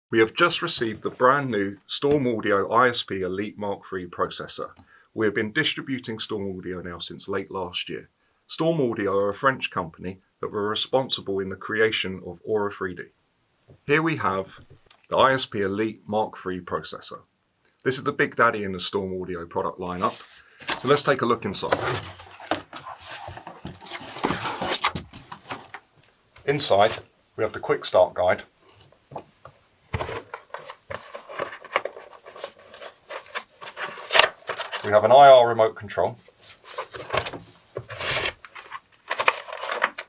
We have just received the brand new Storm Audio ISP Elite Mark III processor. We have been distributing Storm Audio now since late last year. Storm Audio are a French company that were responsible in the creation of Aura 3D. Here we have the ISP Elite Mark III processor. This is the big daddy in the Storm Audio product lineup. So let's take a look inside. Inside, we have the quick start guide. We have an IR remote control,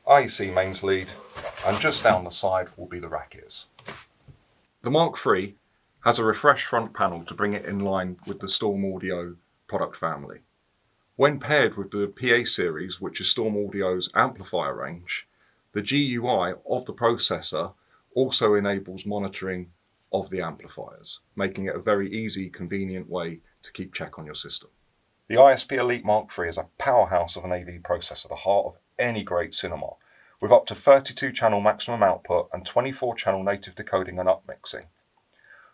IEC mains lead, and just down the side will be the rack ears. The Mark III has a refreshed front panel to bring it in line with the Storm Audio product family. When paired with the PA series, which is Storm Audio's amplifier range, the GUI of the processor also enables monitoring of the amplifiers, making it a very easy, convenient way to keep check on your system. The ISP Elite Mark III is a powerhouse of an AV processor, the heart of any great cinema, with up to 32 channel maximum output and 24 channel native decoding and upmixing.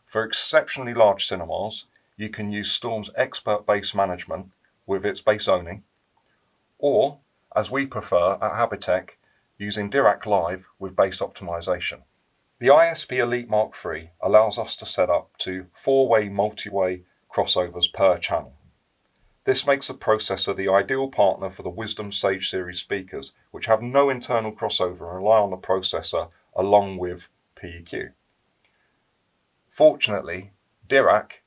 For exceptionally large cinemas, you can use Storm's expert bass management with its bass owning, or, as we prefer at Habitech, using Dirac Live with bass optimization. The ISP Elite Mark III allows us to set up to 4-way multi-way crossovers per channel. This makes the processor the ideal partner for the Wisdom Sage series speakers, which have no internal crossover and rely on the processor along with PEQ. Fortunately, Dirac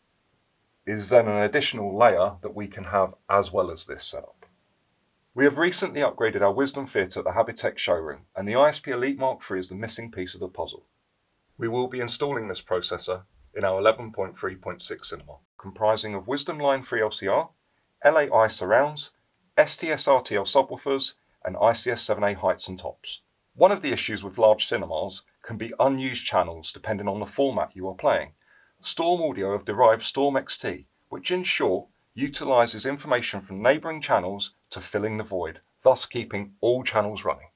is then an additional layer that we can have as well as this setup. We have recently upgraded our Wisdom Theatre at the Habitech showroom, and the ISP Elite Mark III is the missing piece of the puzzle. We will be installing this processor in our 11.3.6 cinema, comprising of Wisdom Line 3 LCR, LAI surrounds, STS-RTL subwoofers, and ICS-7A heights and tops. One of the issues with large cinemas can be unused channels depending on the format you are playing. Storm Audio have derived Storm XT, which in short utilizes information from neighboring channels to filling the void, thus keeping all channels running.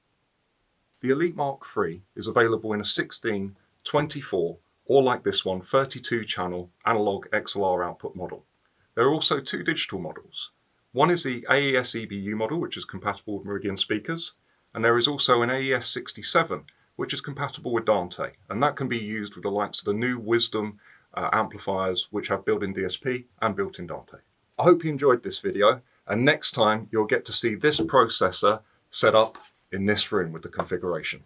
The Elite Mark III is available in a 16, 24, or like this one, 32 channel analog XLR output model. There are also two digital models. One is the AES EBU model, which is compatible with Meridian speakers, and there is also an AES 67, which is compatible with Dante, and that can be used with the likes of the new Wisdom amplifiers, which have built-in DSP and built-in Dante. I hope you enjoyed this video, and next time you'll get to see this processor set up in this room with the configuration.